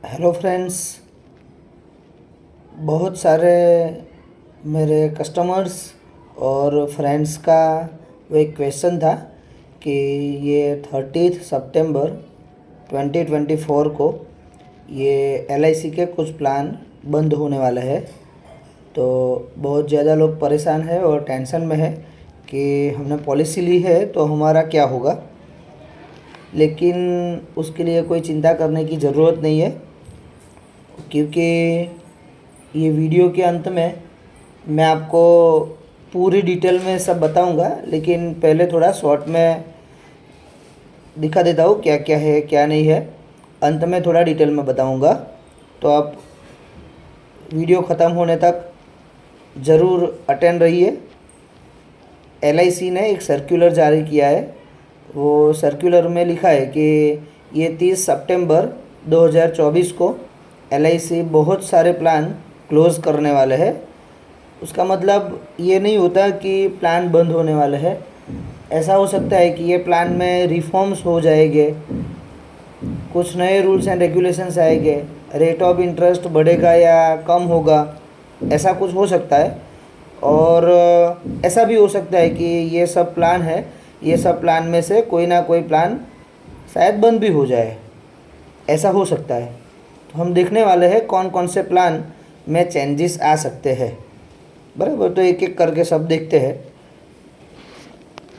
Hello friends. बहुत सारे मेरे कस्टमर्स और फ्रेंड्स का वो एक क्वेश्चन था कि ये 30 सितंबर 2024 को ये एलआईसी के कुछ प्लान बंद होने वाले हैं। तो बहुत ज़्यादा लोग परेशान हैं और टेंशन में है कि हमने पॉलिसी ली है तो हमारा क्या होगा। लेकिन उसके लिए कोई चिंता करने की ज़रूरत नहीं है, क्योंकि ये वीडियो के अंत में मैं आपको पूरी डिटेल में सब बताऊंगा। लेकिन पहले थोड़ा शॉर्ट में दिखा देता हूँ क्या क्या है क्या नहीं है। अंत में थोड़ा डिटेल में बताऊंगा, तो आप वीडियो ख़त्म होने तक ज़रूर अटेंड रहिए। एलआईसी ने एक सर्कुलर जारी किया है। वो सर्कुलर में लिखा है कि ये 30 सितंबर 2024 को एलआईसी बहुत सारे प्लान क्लोज़ करने वाले हैं। उसका मतलब ये नहीं होता कि प्लान बंद होने वाले हैं। ऐसा हो सकता है कि ये प्लान में रिफॉर्म्स हो जाएंगे, कुछ नए रूल्स एंड रेगुलेशंस आएंगे, रेट ऑफ इंटरेस्ट बढ़ेगा या कम होगा, ऐसा कुछ हो सकता है। और ऐसा भी हो सकता है कि ये सब प्लान है, ये सब प्लान में से कोई ना कोई प्लान शायद बंद भी हो जाए, ऐसा हो सकता है। तो हम देखने वाले हैं कौन कौन से प्लान में चेंजेस आ सकते हैं, बराबर। तो एक एक करके सब देखते हैं।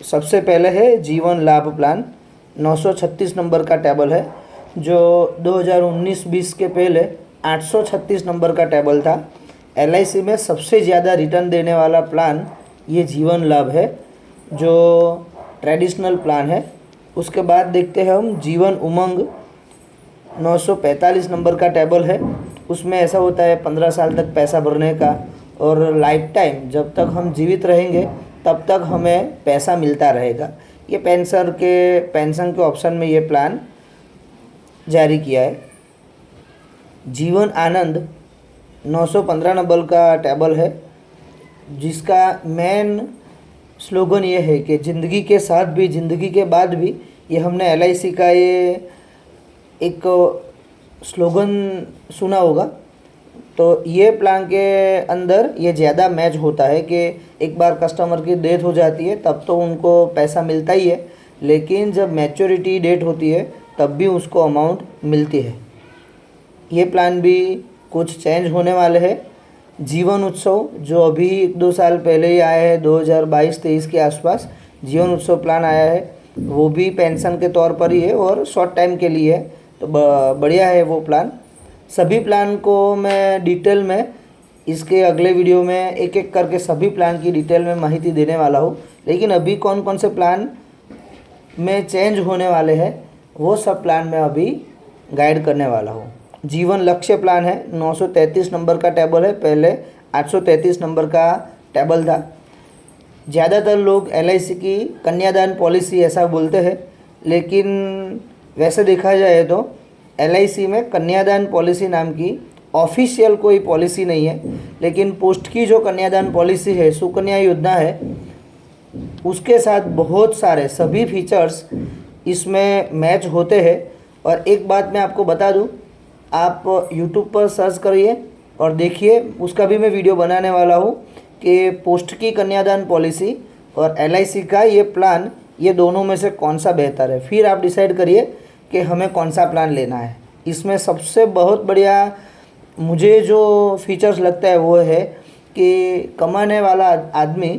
सबसे पहले है जीवन लाभ प्लान। 936 नंबर का टेबल है, जो 2019-20 के पहले 836 नंबर का टेबल था। एलआईसी में सबसे ज़्यादा रिटर्न देने वाला प्लान ये जीवन लाभ है, जो ट्रेडिशनल प्लान है। उसके बाद देखते हैं हम जीवन उमंग। 945 नंबर का टेबल है। उसमें ऐसा होता है 15 साल तक पैसा भरने का, और लाइफ टाइम जब तक हम जीवित रहेंगे तब तक हमें पैसा मिलता रहेगा। ये पेंशन के ऑप्शन में ये प्लान जारी किया है। जीवन आनंद 915 नंबर का टेबल है, जिसका मेन स्लोगन ये है कि ज़िंदगी के साथ भी ज़िंदगी के बाद भी। ये हमने एलआईसी का ये एक स्लोगन सुना होगा। तो ये प्लान के अंदर ये ज़्यादा मैच होता है कि एक बार कस्टमर की डेथ हो जाती है तब तो उनको पैसा मिलता ही है, लेकिन जब मैच्योरिटी डेट होती है तब भी उसको अमाउंट मिलती है। ये प्लान भी कुछ चेंज होने वाले हैं। जीवन उत्सव, जो अभी 1-2 साल पहले ही आया है, 2022-23 के आसपास जीवन उत्सव प्लान आया है, वो भी पेंशन के तौर पर ही है और शॉर्ट टाइम के लिए है। तो बढ़िया है वो प्लान। सभी प्लान को मैं डिटेल में इसके अगले वीडियो में एक एक करके सभी प्लान की डिटेल में माहिती देने वाला हूँ। लेकिन अभी कौन कौन से प्लान में चेंज होने वाले हैं वो सब प्लान मैं अभी गाइड करने वाला हूँ। जीवन लक्ष्य प्लान है, 933 नंबर का टेबल है। पहले 833 नंबर का टेबल था। ज़्यादातर लोग एलआईसी की कन्यादान पॉलिसी ऐसा बोलते हैं, लेकिन वैसे देखा जाए तो एलआईसी में कन्यादान पॉलिसी नाम की ऑफिशियल कोई पॉलिसी नहीं है। लेकिन पोस्ट की जो कन्यादान पॉलिसी है, सुकन्या योजना है, उसके साथ बहुत सारे सभी फीचर्स इसमें मैच होते हैं। और एक बात मैं आपको बता दूं, आप यूट्यूब पर सर्च करिए और देखिए, उसका भी मैं वीडियो बनाने वाला हूँ कि पोस्ट की कन्यादान पॉलिसी और एलआईसी का ये प्लान, ये दोनों में से कौन सा बेहतर है। फिर आप डिसाइड करिए कि हमें कौन सा प्लान लेना है। इसमें सबसे बहुत बढ़िया मुझे जो फीचर्स लगता है वो है कि कमाने वाला आदमी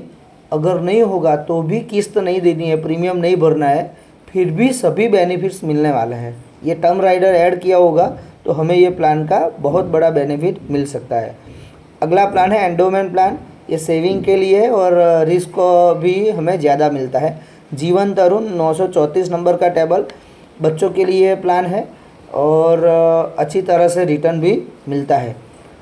अगर नहीं होगा तो भी किस्त नहीं देनी है, प्रीमियम नहीं भरना है, फिर भी सभी बेनिफिट्स मिलने वाले हैं। ये टर्म राइडर ऐड किया होगा तो हमें ये प्लान का बहुत बड़ा बेनिफिट मिल सकता है। अगला प्लान है एंडोमेंट प्लान। ये सेविंग के लिए है और रिस्क भी हमें ज़्यादा मिलता है। जीवन तरुण 934 नंबर का टेबल बच्चों के लिए प्लान है और अच्छी तरह से रिटर्न भी मिलता है।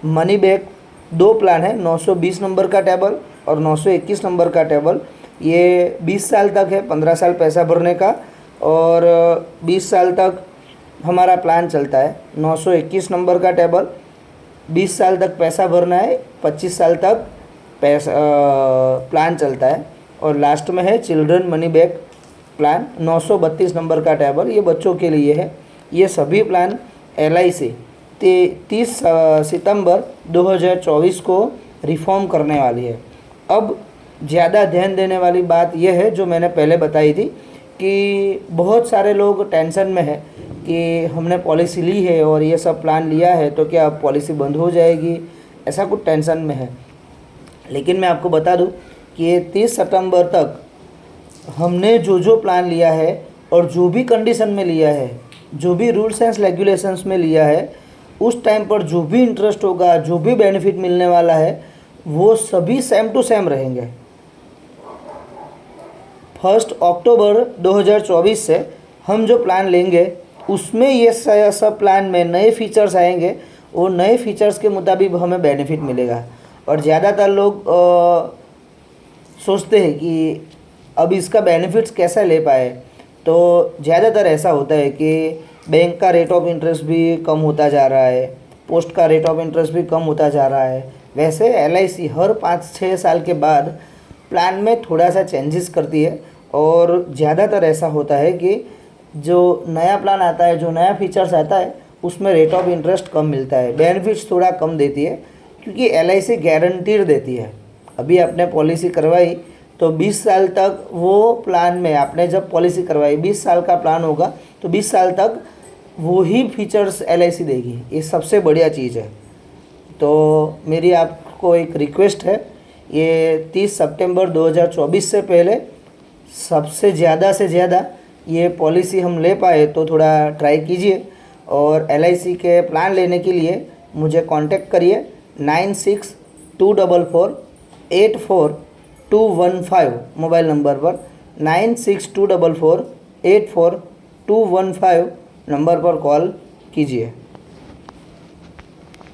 मनी बैक 2 प्लान है, 920 नंबर का टेबल और 921 नंबर का टेबल। ये 20 साल तक है, 15 साल पैसा भरने का, और 20 साल तक हमारा प्लान चलता है। 921 नंबर का टेबल 20 साल तक पैसा भरना है, 25 साल तक पैसा प्लान चलता है। और लास्ट में है children money back plan, 932 number का टेबल, ये बच्चों के लिए है। ये सभी प्लान एलआईसी 30 सितंबर 2024 को रिफॉर्म करने वाली है। अब ज़्यादा ध्यान देने वाली बात यह है जो मैंने पहले बताई थी कि बहुत सारे लोग टेंशन में है कि हमने पॉलिसी ली है और ये सब प्लान लिया है तो क्या अब पॉलिसी बंद हो जाएगी, ऐसा कुछ टेंशन में है। लेकिन मैं आपको बता दूं कि ये 30 सितंबर तक हमने जो जो प्लान लिया है और जो भी कंडीशन में लिया है, जो भी रूल्स एंड रेगुलेशंस में लिया है, उस टाइम पर जो भी इंटरेस्ट होगा, जो भी बेनिफिट मिलने वाला है, वो सभी सेम टू सेम रहेंगे। 1 अक्टूबर 2024 से हम जो प्लान लेंगे उसमें ये सब प्लान में नए फीचर्स आएंगे और नए फीचर्स के मुताबिक हमें बेनिफिट मिलेगा। और ज़्यादातर लोग सोचते हैं कि अब इसका बेनिफिट्स कैसा ले पाए, तो ज़्यादातर ऐसा होता है कि बैंक का रेट ऑफ इंटरेस्ट भी कम होता जा रहा है, पोस्ट का रेट ऑफ इंटरेस्ट भी कम होता जा रहा है। वैसे LIC हर 5-6 साल के बाद प्लान में थोड़ा सा चेंजेस करती है और ज़्यादातर ऐसा होता है कि जो नया प्लान आता है, जो नया फीचर्स आता है, उसमें रेट ऑफ इंटरेस्ट कम मिलता है, बेनिफिट्स थोड़ा कम देती है, क्योंकि LIC गारंटीड देती है। अभी आपने पॉलिसी करवाई तो 20 साल तक वो प्लान में, आपने जब पॉलिसी करवाई 20 साल का प्लान होगा तो 20 साल तक वो ही फीचर्स LIC देगी। ये सबसे बढ़िया चीज़ है। तो मेरी आपको एक रिक्वेस्ट है, ये 30 सितंबर 2024 से पहले सबसे ज़्यादा से ज़्यादा ये पॉलिसी हम ले पाए तो थोड़ा ट्राई कीजिए। और LIC के प्लान लेने के लिए मुझे कांटेक्ट करिए 9624484215 मोबाइल नंबर पर, 9624484215 नंबर पर कॉल कीजिए।